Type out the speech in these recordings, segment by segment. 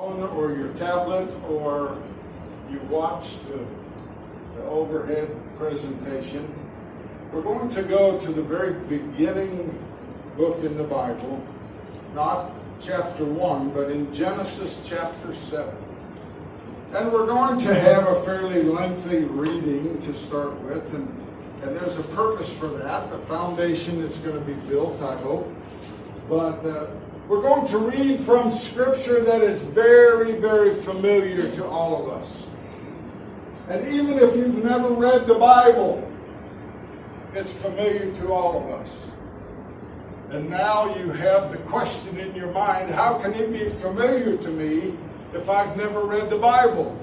phone or your tablet, or you watch the overhead presentation, we're going to go to the very beginning book in the Bible, not chapter 1, but in Genesis chapter 7. And we're going to have a fairly lengthy reading to start with, and there's a purpose for that. The foundation is going to be built, I hope. But we're going to read from Scripture that is very, very familiar to all of us. And even if you've never read the Bible, it's familiar to all of us. And now you have the question in your mind, how can it be familiar to me if I've never read the Bible?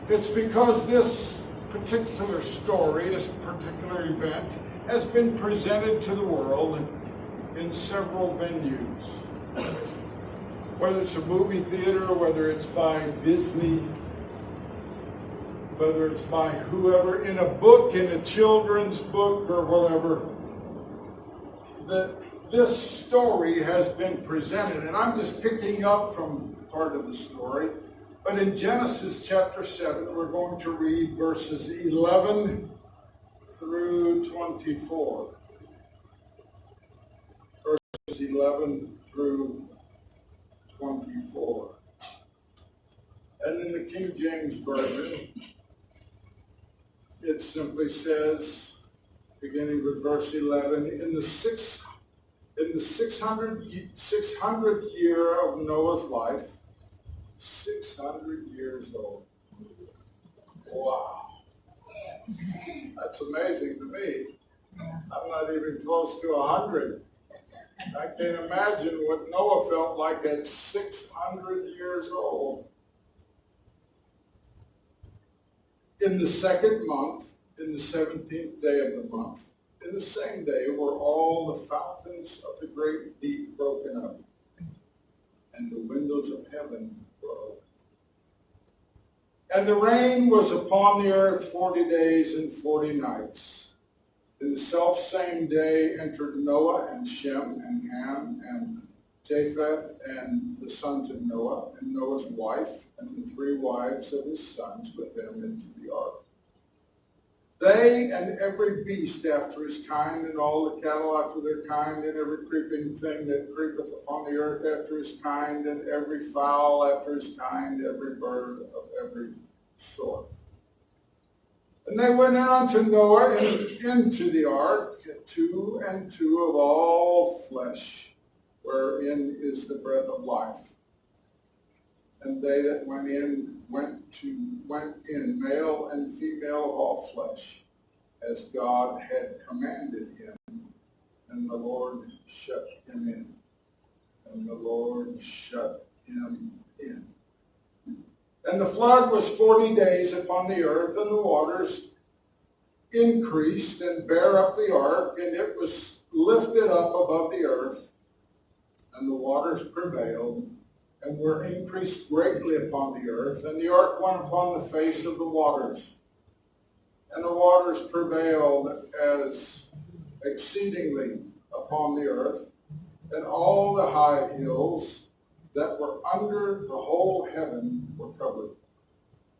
It's because this particular story, this particular event, has been presented to the world in several venues. Whether it's a movie theater, whether it's by Disney, whether it's by whoever, in a book, in a children's book or whatever, that this story has been presented. And I'm just picking up from part of the story. But in Genesis chapter 7, we're going to read verses 11 through 24. Verses 11 through 24. And in the King James Version, it simply says, beginning with verse 11, in the 600th year of Noah's life, 600 years old. Wow. That's amazing to me. I'm not even close to 100. I can't imagine what Noah felt like at 600 years old. In the second month, in the 17th day of the month, in the same day were all the fountains of the great deep broken up, and the windows of heaven were opened. And the rain was upon the earth 40 days and 40 nights. In the selfsame day entered Noah and Shem and Ham and Japheth and the sons of Noah and Noah's wife and the 3 wives of his sons with them into the ark. They and every beast after his kind, and all the cattle after their kind, and every creeping thing that creepeth upon the earth after his kind, and every fowl after his kind, every bird of every sort. And they went in unto Noah into the ark, 2 and 2 of all flesh, wherein is the breath of life. And they that went in, male and female of all flesh, as God had commanded him. And the Lord shut him in. And the Lord shut him in. And the flood was 40 days upon the earth, and the waters increased and bare up the ark, and it was lifted up above the earth, and the waters prevailed, and were increased greatly upon the earth, and the ark went upon the face of the waters. And the waters prevailed as exceedingly upon the earth, and all the high hills that were under the whole heaven were covered.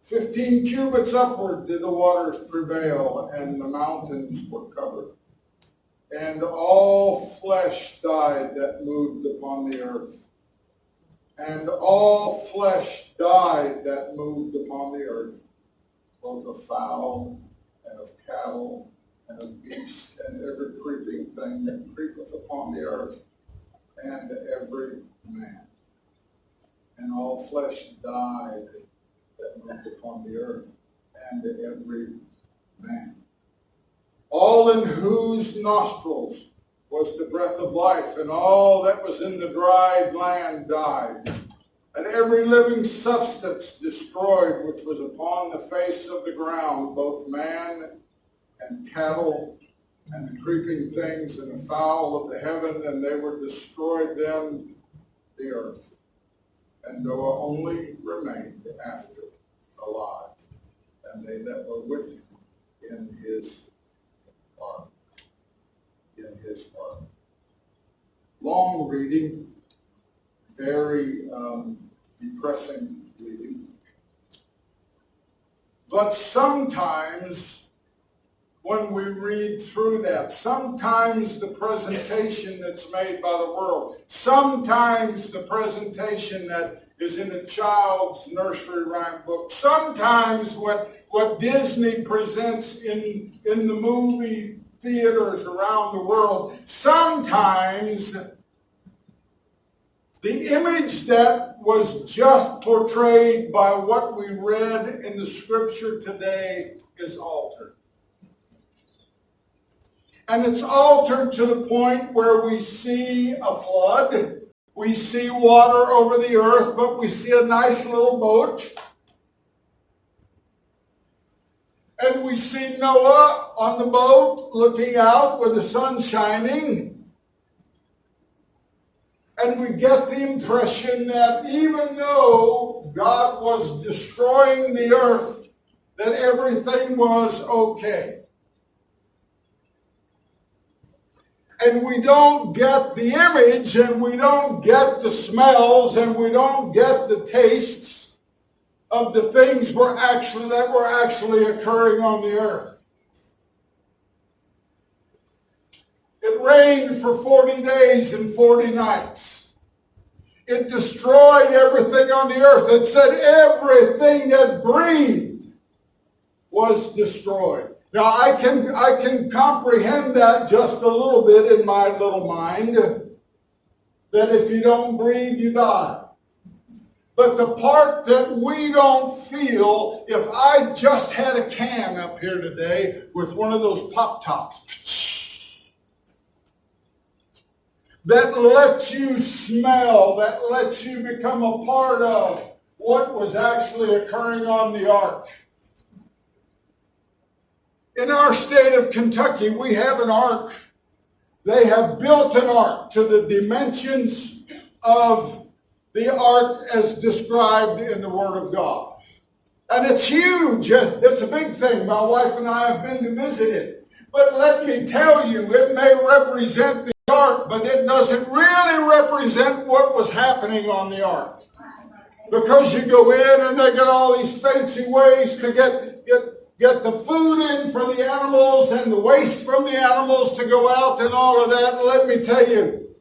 15 cubits upward did the waters prevail, and the mountains were covered. And all flesh died that moved upon the earth. And all flesh died that moved upon the earth, both of fowl and of cattle and of beast, and every creeping thing that creepeth upon the earth, and every man. And all flesh died that moved upon the earth, and every man. All in whose nostrils was the breath of life, and all that was in the dry land died. And every living substance destroyed which was upon the face of the ground, both man and cattle, and the creeping things, and the fowl of the heaven, and they were destroyed them the earth. And Noah only remained after alive, and they that were with him in his ark. Long reading, very depressingly weak. But sometimes when we read through that, sometimes the presentation that's made by the world, sometimes the presentation that is in a child's nursery rhyme book, sometimes what Disney presents in the movie theaters around the world, sometimes the image that was just portrayed by what we read in the scripture today is altered. And it's altered to the point where we see a flood, we see water over the earth, but we see a nice little boat. And we see Noah on the boat looking out with the sun shining. And we get the impression that even though God was destroying the earth, that everything was okay. And we don't get the image, and we don't get the smells, and we don't get the tastes of the things that were actually occurring on the earth. It rained for 40 days and 40 nights. It destroyed everything on the earth. It said everything that breathed was destroyed. Now, I can comprehend that just a little bit in my little mind, that if you don't breathe, you die. But the part that we don't feel, if I just had a can up here today with one of those Pop-Tops, that lets you smell, that lets you become a part of what was actually occurring on the ark. In our state of Kentucky, we have an ark. They have built an ark to the dimensions of the ark as described in the Word of God. And it's huge. It's a big thing. My wife and I have been to visit it. But let me tell you, it may represent the ark, but it doesn't really represent what was happening on the ark. Because you go in and they get all these fancy ways to get the food in for the animals and the waste from the animals to go out and all of that. And let me tell you,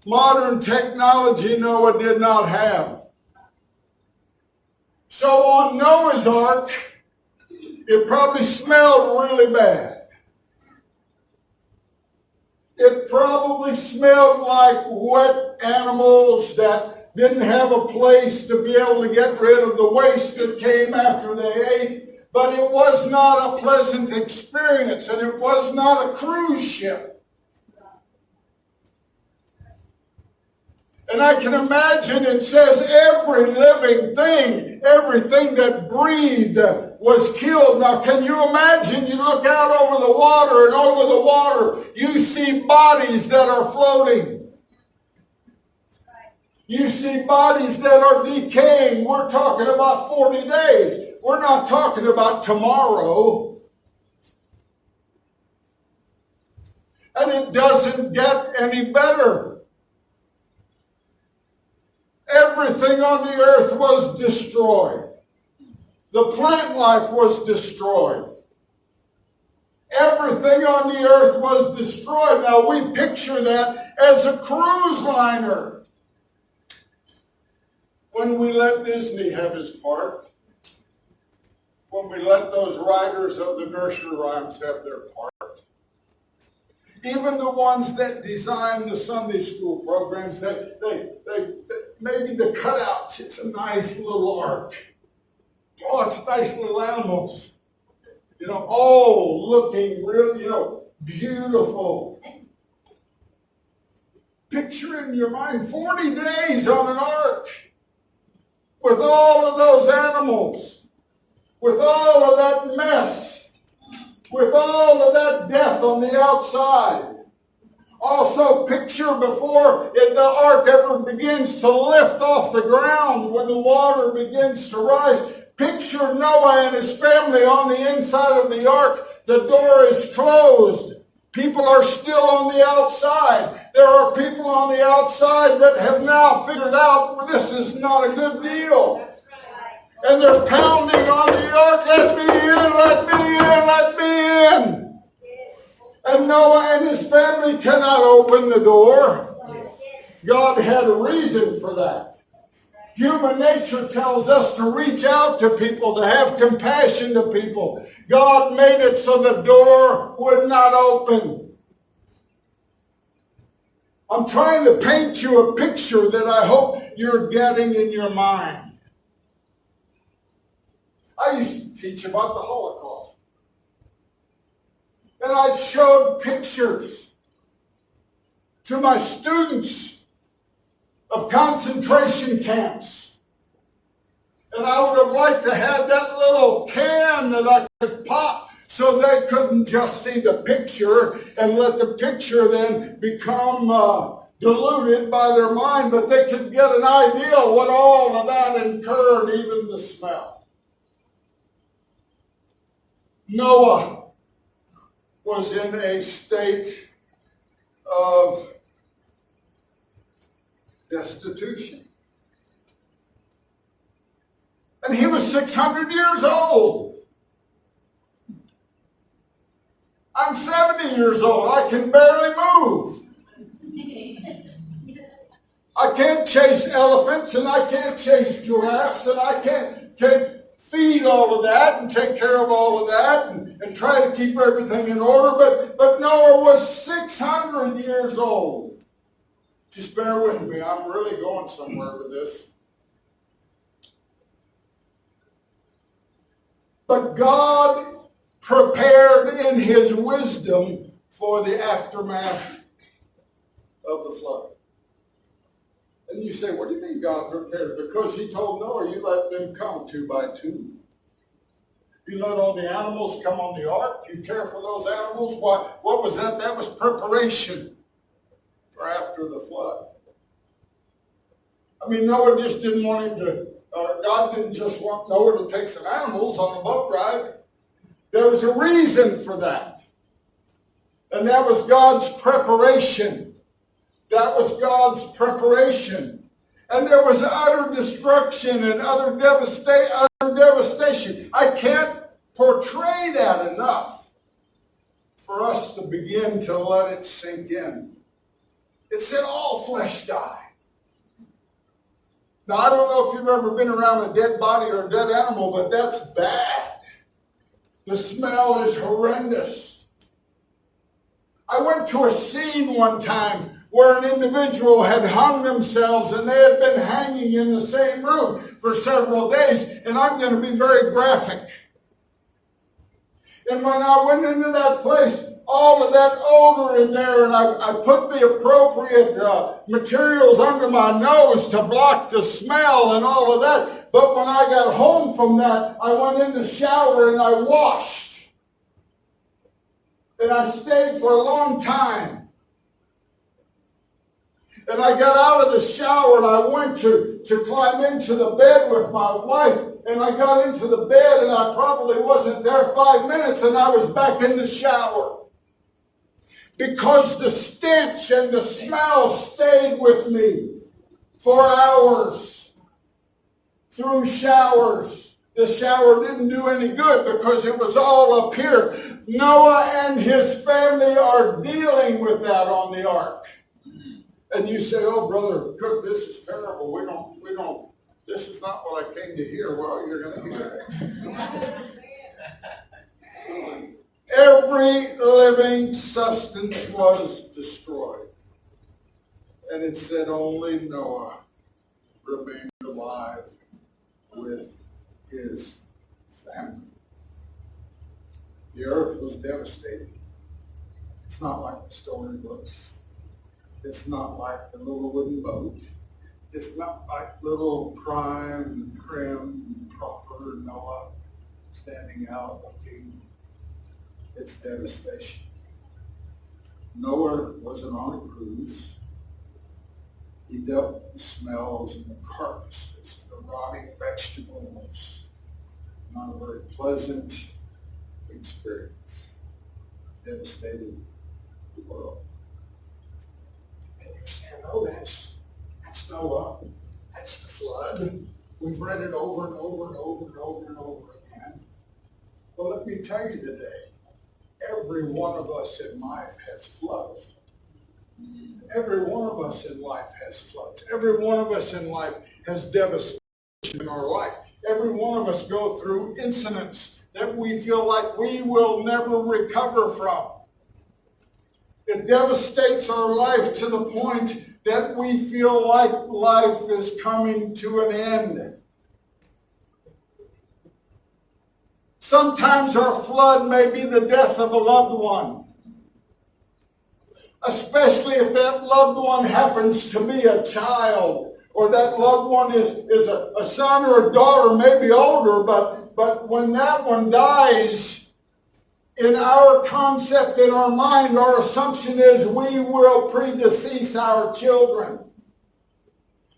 modern technology Noah did not have. So on Noah's ark, it probably smelled really bad. It probably smelled like wet animals that didn't have a place to be able to get rid of the waste that came after they ate. But it was not a pleasant experience, and it was not a cruise ship. And I can imagine it says every living thing, everything that breathed was killed. Now, can you imagine? You look out over the water, and over the water, you see bodies that are floating. You see bodies that are decaying. We're talking about 40 days. We're not talking about tomorrow. And it doesn't get any better. Everything on the earth was destroyed. The plant life was destroyed. Everything on the earth was destroyed. Now we picture that as a cruise liner. When we let Disney have his part, when we let those writers of the nursery rhymes have their part, even the ones that design the Sunday school programs, they maybe the cutouts, it's a nice little ark. Oh, it's nice little animals. All looking really, beautiful. Picture in your mind 40 days on an ark with all of those animals, with all of that mess, with all of that death on the outside. Also picture before the ark ever begins to lift off the ground, when the water begins to rise, picture Noah and his family on the inside of the ark. The door is closed. People are still on the outside. There are people on the outside that have now figured out, well, this is not a good deal. And they're pounding on the ark, let me in, let me in, let me in. And Noah and his family cannot open the door. God had a reason for that. Human nature tells us to reach out to people, to have compassion to people. God made it so the door would not open. I'm trying to paint you a picture that I hope you're getting in your mind. I used to teach about the Holocaust. And I showed pictures to my students of concentration camps. And I would have liked to have that little can that I could pop so they couldn't just see the picture and let the picture then become diluted by their mind, but they could get an idea of what all of that incurred, even the smell. Noah was in a state of destitution. And he was 600 years old. I'm 70 years old. I can barely move. I can't chase elephants, and I can't chase giraffes, and I can't feed all of that and take care of all of that and try to keep everything in order. But Noah was 600 years old. Just bear with me. I'm really going somewhere with this. But God prepared in his wisdom for the aftermath of the flood. And you say, what do you mean God prepared? Because he told Noah, you let them come 2 by 2. You let all the animals come on the ark. You care for those animals. What was that? That was preparation for after the flood. I mean, Noah just didn't want him to, God didn't just want Noah to take some animals on a boat ride. There was a reason for that. And that was God's preparation. That was God's preparation. And there was utter destruction and utter devastation. I can't portray that enough for us to begin to let it sink in. It said all flesh died. Now, I don't know if you've ever been around a dead body or a dead animal, but that's bad. The smell is horrendous. I went to a scene one time where an individual had hung themselves and they had been hanging in the same room for several days, and I'm going to be very graphic. And when I went into that place, all of that odor in there, and I put the appropriate materials under my nose to block the smell and all of that. But when I got home from that, I went in the shower and I washed. And I stayed for a long time. And I got out of the shower and I went to climb into the bed with my wife. And I got into the bed and I probably wasn't there 5 minutes and I was back in the shower. Because the stench and the smell stayed with me for hours through showers. The shower didn't do any good because it was all up here. Noah and his family are dealing with that on the ark. And you say, oh, Brother Cook, this is terrible. We don't, this is not what I came to hear. Well, you're going to hear it. Every living substance was destroyed. And it said only Noah remained alive with his family. The earth was devastated. It's not like the story looks. It's not like the little wooden boat. It's not like little prime and prim and proper Noah standing out looking. It's devastation. Noah wasn't on a cruise. He dealt with the smells and the carcasses, the rotting vegetables. Not a very pleasant experience. Devastated world. And you're saying, oh, that's Noah. That's the flood. We've read it over and over and over and over and over again. Well, let me tell you today, every one of us in life has floods. Every one of us in life has floods. Every one of us in life has devastation in our life. Every one of us go through incidents that we feel like we will never recover from. It devastates our life to the point that we feel like life is coming to an end. Sometimes our flood may be the death of a loved one, especially if that loved one happens to be a child, or that loved one is a son or a daughter, maybe older, but when that one dies, in our concept, in our mind, our assumption is we will predecease our children.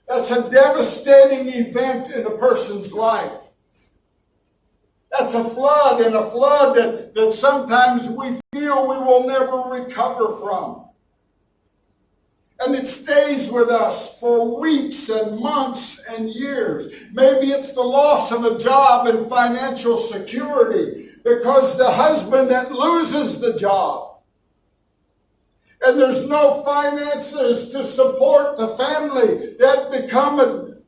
That's a devastating event in a person's life. That's a flood, and a flood that sometimes we feel we will never recover from. And it stays with us for weeks and months and years. Maybe it's the loss of a job and financial security because the husband that loses the job and there's no finances to support the family, that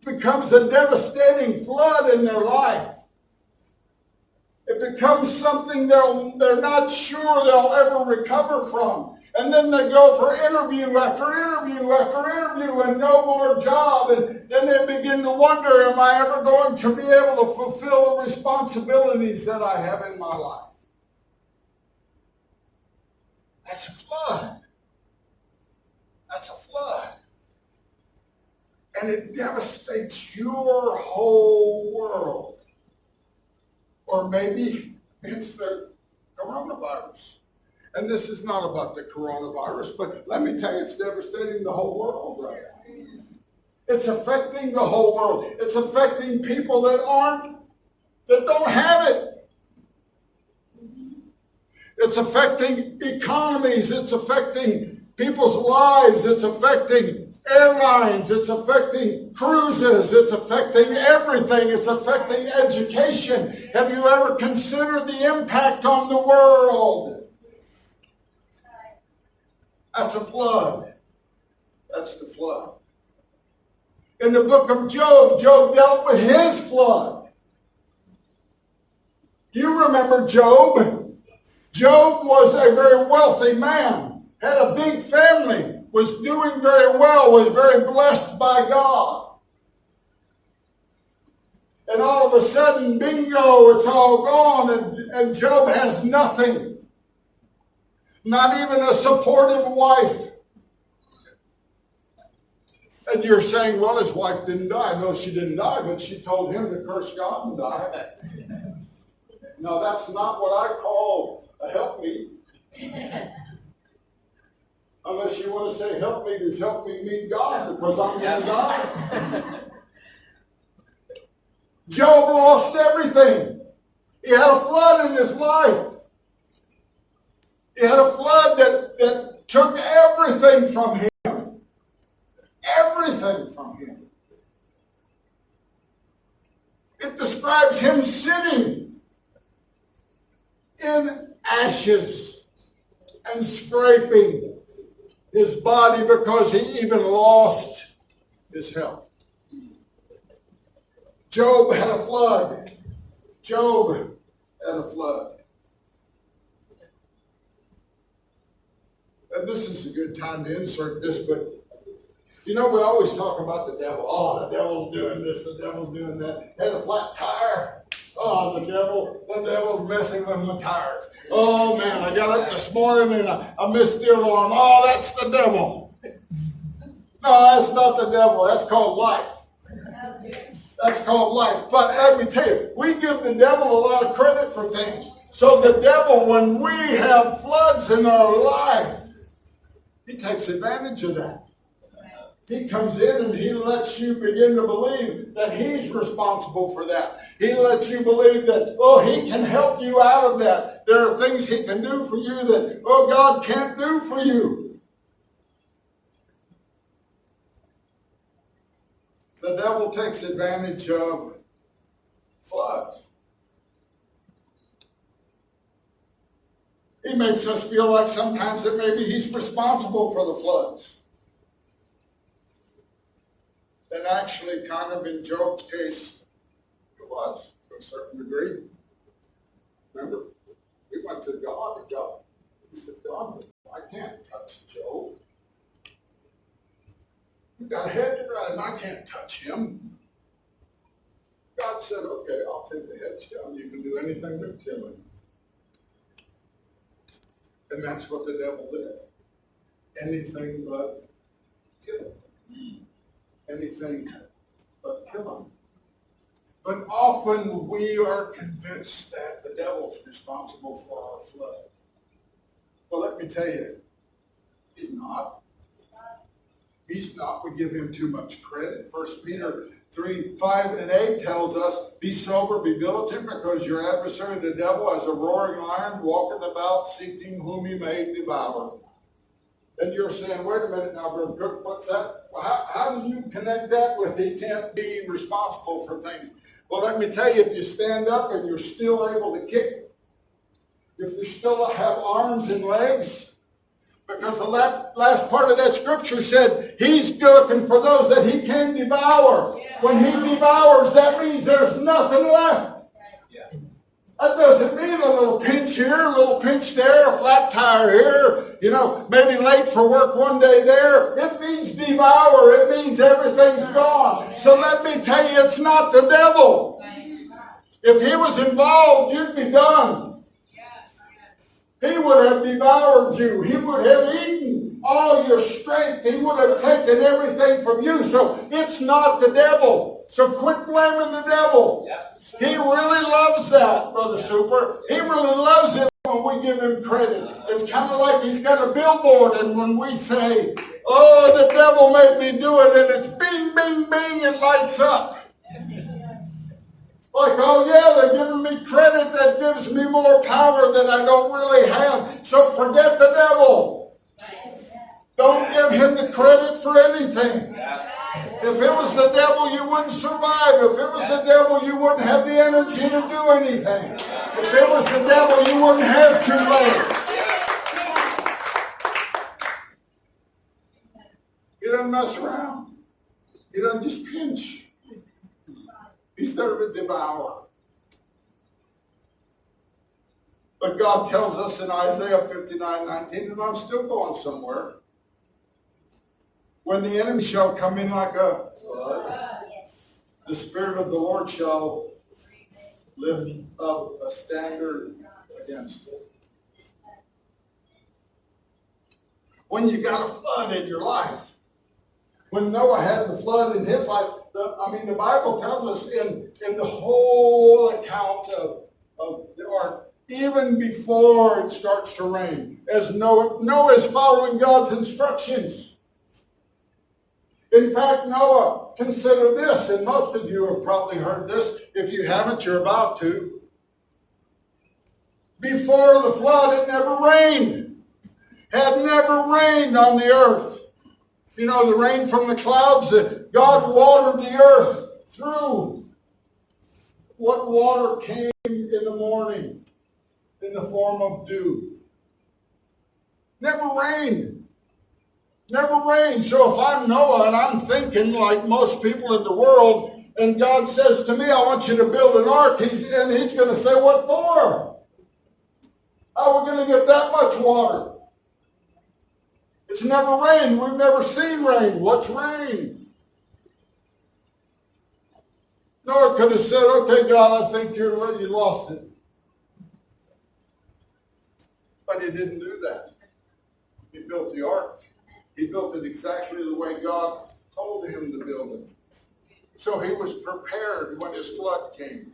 becomes a devastating flood in their life. It becomes something they're not sure they'll ever recover from. And then they go for interview after interview after interview and no more job. And then they begin to wonder, am I ever going to be able to fulfill the responsibilities that I have in my life? That's a flood. That's a flood. And it devastates your whole world. Or maybe it's the coronavirus. And this is not about the coronavirus, but let me tell you, it's devastating the whole world right now. It's affecting the whole world. It's affecting people that don't have it. It's affecting economies. It's affecting people's lives. It's affecting airlines. It's affecting cruises. It's affecting everything. It's affecting education. Have you ever considered the impact on the world? That's a flood. That's the flood. In the book of Job, Job dealt with his flood. You remember Job? Job was a very wealthy man, had a big family, was doing very well, was very blessed by God. And all of a sudden, bingo, it's all gone, and Job has nothing. Not even a supportive wife. And you're saying, well, his wife didn't die. No, she didn't die, but she told him to curse God and die. Now, that's not what I call a helpmeet. Unless you want to say helpmeet is help me meet God because I'm going to die. Job lost everything. He had a flood in his life. He had a flood that took everything from him. Everything from him. It describes him sitting in ashes and scraping his body because he even lost his health. Job had a flood. Job had a flood. And this is a good time to insert this, but you know, we always talk about the devil. Oh, the devil's doing this, the devil's doing that. Had a flat tire. Oh, the devil's messing with my tires. Oh man, I got up this morning and I missed the alarm. Oh, that's the devil. No, that's not the devil. That's called life. That's called life. But let me tell you, we give the devil a lot of credit for things. So the devil, when we have floods in our life, he takes advantage of that. He comes in and he lets you begin to believe that he's responsible for that. He lets you believe that, oh, he can help you out of that. There are things he can do for you that, oh, God can't do for you. The devil takes advantage of floods. He makes us feel like sometimes that maybe he's responsible for the floods. And actually, kind of in Job's case, it was to a certain degree. Remember, we went to God and God, he said, God, I can't touch Job. You got a hedge around him, I can't touch him. God said, okay, I'll take the hedge down. You can do anything but kill him. And that's what the devil did. Anything but kill him. Anything but kill him. But often we are convinced that the devil's responsible for our flood. Well, let me tell you, he's not. He's not. We give him too much credit. 1 Peter 3:5-8 tells us, be sober, be vigilant, because your adversary, the devil, as a roaring lion, walketh about seeking whom he may devour. And you're saying, wait a minute now, Rev Cook, what's that? How do you connect that with he can't be responsible for things? Well, let me tell you, if you stand up and you're still able to kick, if you still have arms and legs, because the last part of that scripture said, he's looking for those that he can devour. Yeah. When he devours, that means there's nothing left. Yeah. That doesn't mean a little pinch here, a little pinch there, a flat tire here, maybe late for work one day there. It means devour. It means everything's gone. So let me tell you, it's not the devil. If he was involved, you'd be done. He would have devoured you. He would have eaten all your strength. He would have taken everything from you. So it's not the devil. So quit blaming the devil. Yep. He really loves that, Brother Super. He really loves it when we give him credit. It's kind of like he's got a billboard, and when we say, oh, the devil made me do it, and it's bing, bing, bing, it lights up. Like, oh yeah, they're giving me credit that gives me more power that I don't really have. So forget the devil. Don't give him the credit for anything. If it was the devil, you wouldn't survive. If it was the devil, you wouldn't have the energy to do anything. If it was the devil, you wouldn't have 2 legs. He doesn't mess around. He doesn't just pinch. He's there to devour. But God tells us in Isaiah 59:19, and I'm still going somewhere, when the enemy shall come in like a flood, the Spirit of the Lord shall lift up a standard against it. When you got a flood in your life, when Noah had the flood in his life, the Bible tells us in the whole account of the ark, even before it starts to rain, as Noah is following God's instructions. In fact, Noah, consider this, and most of you have probably heard this. If you haven't, you're about to. Before the flood, it never rained. Had never rained on the earth. The rain from the clouds, that God watered the earth through. What water came in the morning in the form of dew? Never rained. Never rained. So if I'm Noah and I'm thinking like most people in the world, and God says to me, I want you to build an ark, he's going to say, what for? How are we going to get that much water? It's never rained. We've never seen rain. What's rain? Noah could have said, okay, God, I think you lost it. But he didn't do that. He built the ark. He built it exactly the way God told him to build it. So he was prepared when his flood came.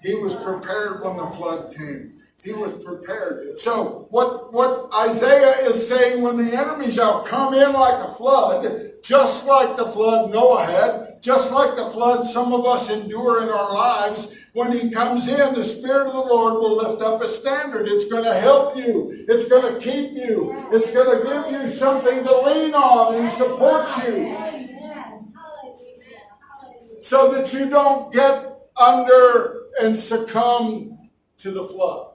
He was prepared when the flood came. He was prepared. So what Isaiah is saying, when the enemy shall come in like a flood, just like the flood Noah had, just like the flood some of us endure in our lives, when he comes in, the Spirit of the Lord will lift up a standard. It's going to help you. It's going to keep you. It's going to give you something to lean on and support you, so that you don't get under and succumb to the flood.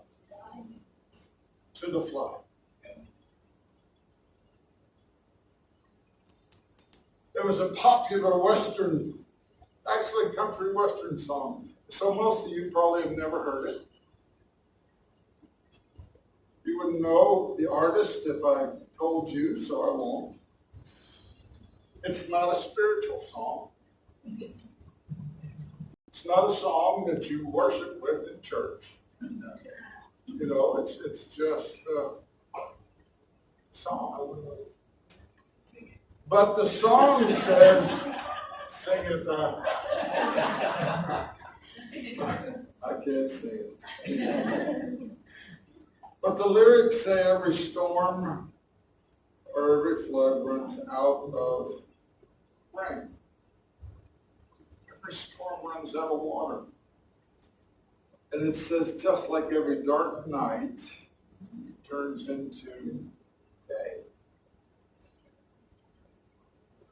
To the flood. There was a popular Western, actually country Western song. So most of you probably have never heard it. You wouldn't know the artist if I told you, so I won't. It's not a spiritual song. It's not a song that you worship with in church. You know, it's just a song. But the song says, sing it. I can't sing it. But the lyrics say every storm or every flood runs out of rain. Every storm runs out of water. And it says, just like every dark night turns into day.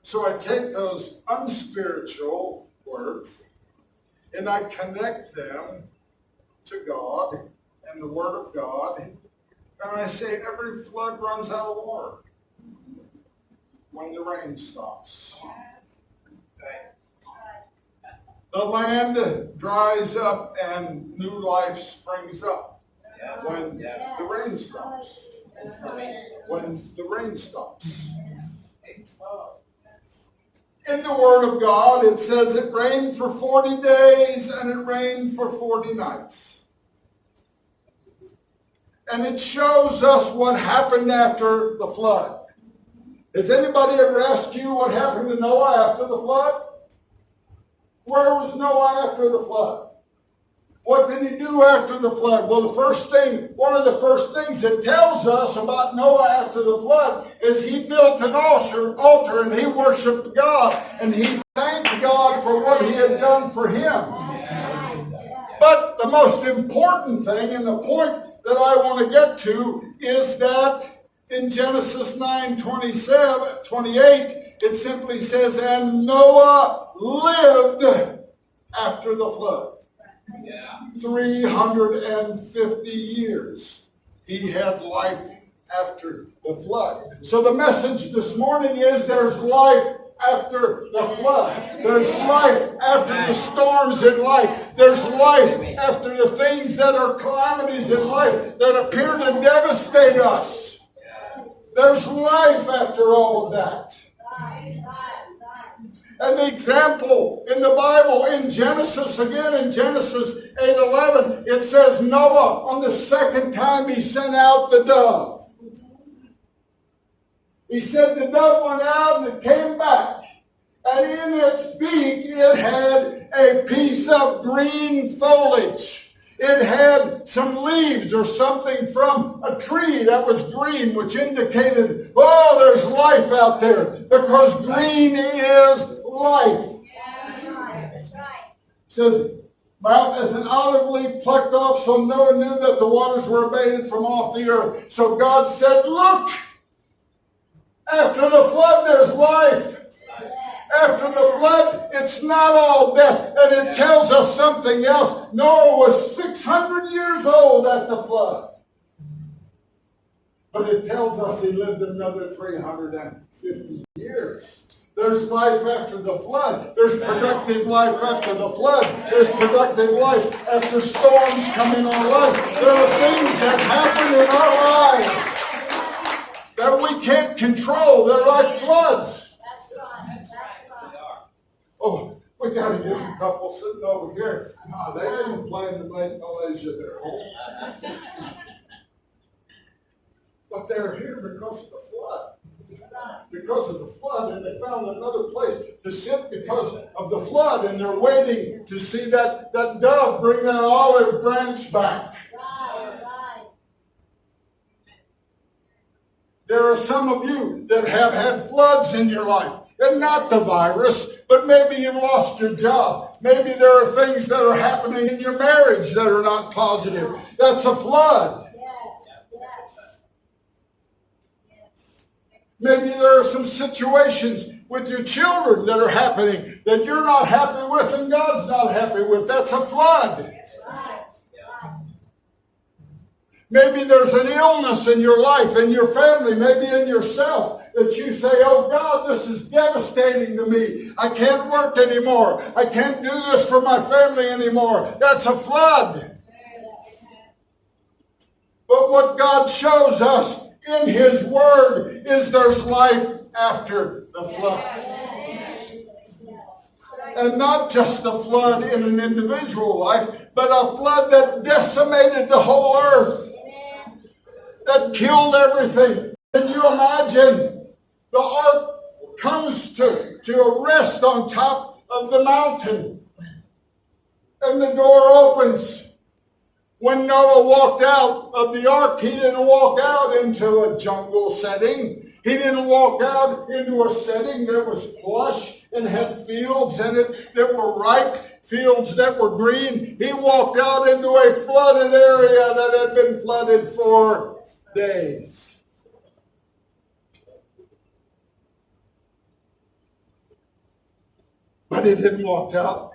So I take those unspiritual words and I connect them to God and the Word of God. And I say every flood runs out of water when the rain stops. The land dries up and new life springs up when the rain stops. When the rain stops. In the Word of God, it says it rained for 40 days and it rained for 40 nights. And it shows us what happened after the flood. Has anybody ever asked you what happened to Noah after the flood? Where was Noah after the flood? What did he do after the flood? Well, one of the first things it tells us about Noah after the flood is he built an altar and he worshiped God and he thanked God for what he had done for him. But the most important thing, and the point that I want to get to, is that in Genesis 9:28, it simply says, and Noah lived after the flood. 350 years he had life after the flood. So the message this morning is there's life after the flood. There's life after the storms in life. There's life after the things that are calamities in life that appear to devastate us. There's life after all of that. And the example in the Bible, in Genesis, again in Genesis 8:11, it says Noah, on the second time he sent out the dove. He said the dove went out and it came back. And in its beak it had a piece of green foliage. It had some leaves or something from a tree that was green, which indicated, oh, there's life out there, because green is life. That's right. It says, mouth as an olive leaf plucked off, so Noah knew that the waters were abated from off the earth. So God said, look, after the flood there's life. After the flood, it's not all death. And it tells us something else. Noah was 600 years old at the flood. But it tells us he lived another 350 years. There's life after the flood. There's productive life after the flood. There's productive life after storms come in our life. There are things that happen in our lives that we can't control. They're like floods. Oh, we got a young couple sitting over here. No, they didn't plan to make Malaysia their home. But they're here because of the flood. Because of the flood, and they found another place to sit because of the flood, and they're waiting to see that dove bring that olive branch back. There are some of you that have had floods in your life. And not the virus, but maybe you lost your job. Maybe there are things that are happening in your marriage that are not positive. That's a flood. Maybe there are some situations with your children that are happening that you're not happy with and God's not happy with. That's a flood. Maybe there's an illness in your life, in your family, maybe in yourself, that you say, oh God, this is devastating to me. I can't work anymore. I can't do this for my family anymore. That's a flood. But what God shows us in His Word is there's life after the flood. And not just the flood in an individual life, but a flood that decimated the whole earth. That killed everything. Can you imagine? The ark comes to a rest on top of the mountain. And the door opens. When Noah walked out of the ark, he didn't walk out into a jungle setting. He didn't walk out into a setting that was plush and had fields in it that were ripe, fields that were green. He walked out into a flooded area that had been flooded for days. But he didn't walk out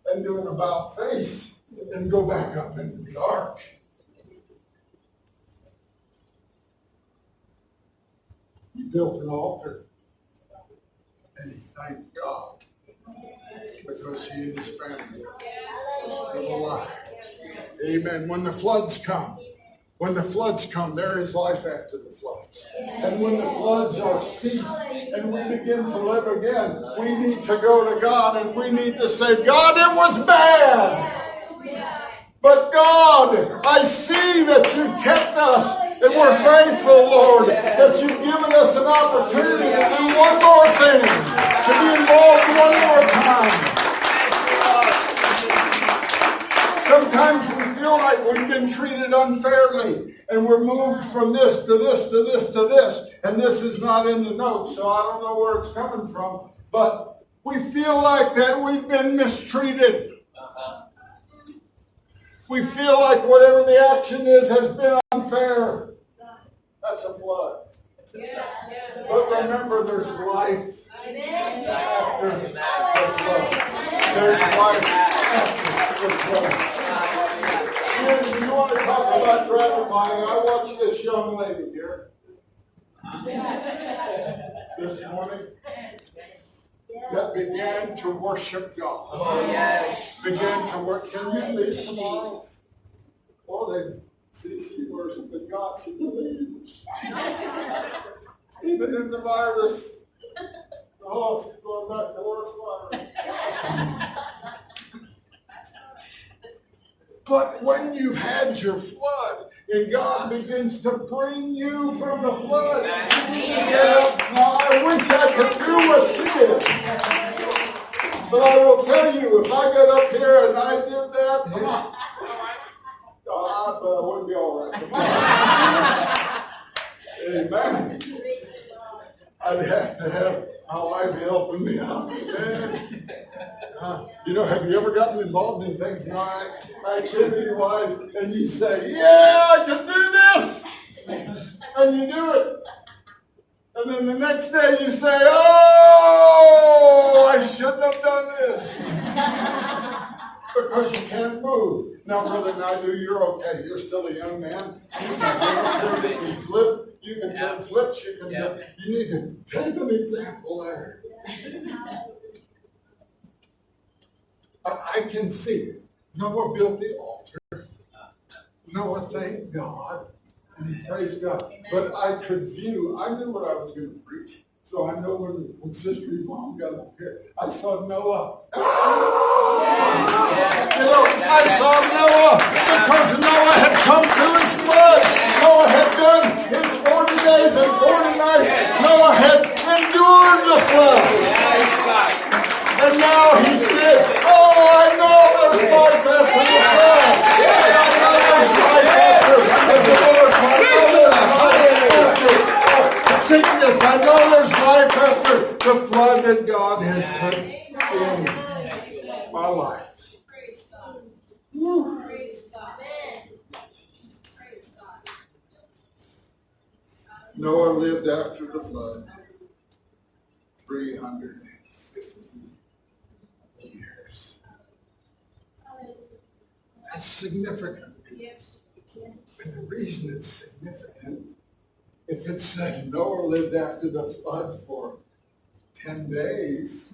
and do an about face and go back up into the ark. He built an altar and he thanked God because he and his family are still alive. Amen. When the floods come, there is life after the floods. And when the floods are ceased and we begin to live again, we need to go to God and we need to say, God, it was bad. But God, I see that you kept us. And we're thankful, Lord, that you've given us an opportunity to do one more thing, to be involved one more time. Sometimes we feel like we've been treated unfairly and we're moved from this to this to this to this. And this is not in the notes, so I don't know where it's coming from. But we feel like that we've been mistreated. We feel like whatever the action is has been unfair. That's a flood. But remember, there's life after the flood. There's life after the flood. If you want to talk about gratifying, I watched this young lady here this morning that began to worship God. Oh, yes. Began to work. Can you leave tomorrow? Well, they see she worshiped God. She believes. Even in the virus. Oh, she's going back to worse virus. But when you've had your flood, and God begins to bring you from the flood, now I wish I could do what she did. But I will tell you, if I got up here and I did that, I wouldn't be all right. Amen. I'd have to have my wife helping me out. Have you ever gotten involved in things like activity-wise, and you say, yeah, I can do this, and you do it. And then the next day you say, oh, I shouldn't have done this. Because you can't move. Now, Brother Naidu, you're okay. You're still a young man. You can flip. You can turn flips. You need to take an example there. I can see Noah built the altar. Noah thanked God. And he praised God. But I knew what I was going to preach. So I know when Sister Yvonne got up here, I saw Noah. I saw Noah because Noah had come to his flood. Noah had done his 40 days and 40 nights. Noah had endured the flood. And now he said, oh, I know there's life after the flood. I know there's life after the Lord. I know there's life after Noah lived after the flood 350 years. That's significant. And the reason it's significant, if it said Noah lived after the flood for 10 days,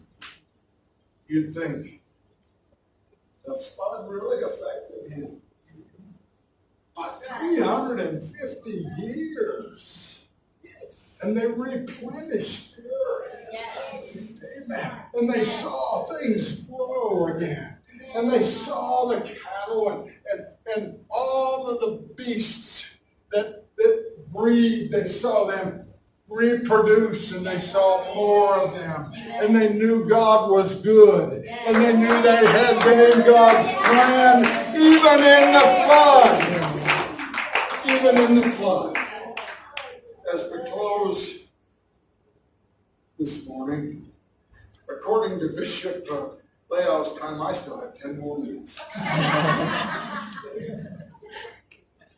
you'd think the flood really affected him. But 350 years. And they replenished the earth. Yes. Amen. And they saw things grow again. And they saw the cattle and all of the beasts that breed, they saw them reproduce, and they saw more of them. And they knew God was good. And they knew they had been in God's plan, even in the flood. Even in the flood. As we close this morning, according to Bishop Layout's time, I still have 10 more minutes.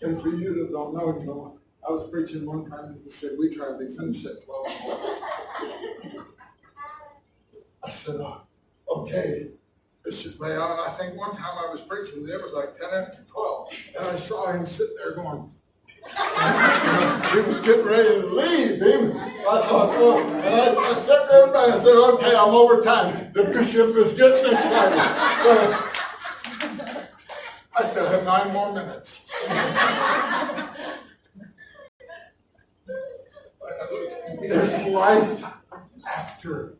And for you that don't know, I was preaching one time and he said, we try to be finished at 12. I said, oh, okay, Bishop Layout. I think one time I was preaching and it was like 10 after 12. And I saw him sit there going, he was getting ready to leave. I thought, oh, and I said to everybody, I said, okay, I'm over time. The bishop is getting excited. So I still have 9 more minutes. There's life after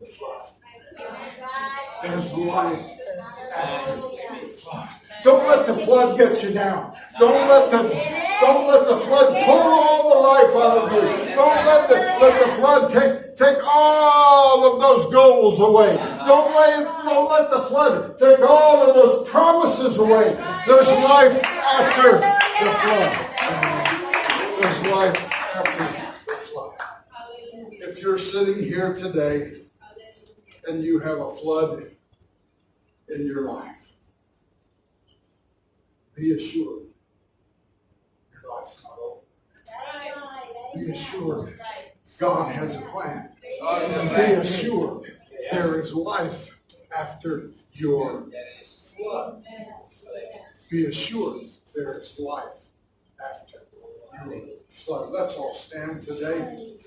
the flood. There's life after the flood. Don't let the flood get you down. Don't let the flood pour all the life out of you. Don't let the flood take all of those goals away. Don't let the flood take all of those promises away. There's life after the flood. There's life after the flood. If you're sitting here today and you have a flood in your life, be assured your life's not over. Be assured God has a plan. Be assured there is life after your flood. Be assured there is life after your flood. Let's all stand today.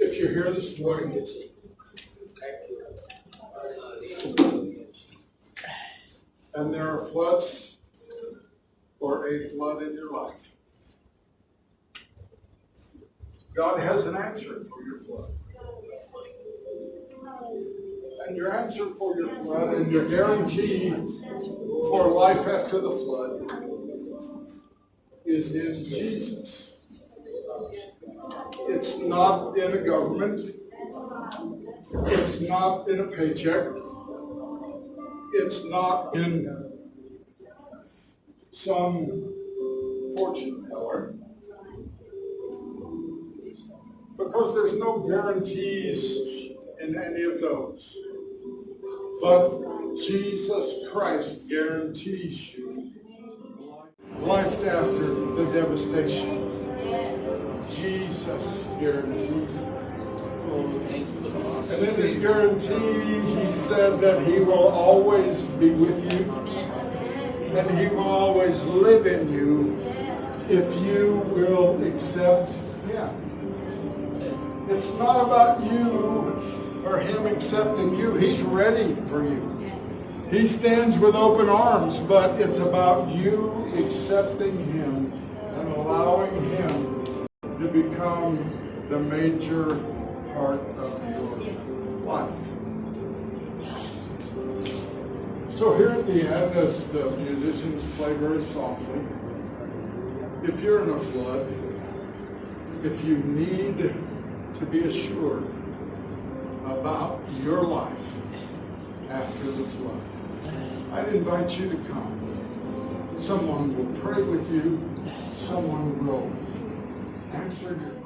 If you're here this morning, and there are floods or a flood in your life, God has an answer for your flood. And your answer for your flood and your guarantee for life after the flood is in Jesus. It's not in a government. It's not in a paycheck. It's not in some fortune teller. Because there's no guarantees in any of those. But Jesus Christ guarantees you life after the devastation. Jesus guarantees it. And in his guarantee, he said that he will always be with you. And he will always live in you if you will accept him. It's not about you or him accepting you. He's ready for you. He stands with open arms, but it's about you accepting him and allowing him to become the major part of your life. So here at the end, as the musicians play very softly, if you're in a flood, if you need to be assured about your life after the flood, I'd invite you to come. Someone will pray with you. Someone will answer your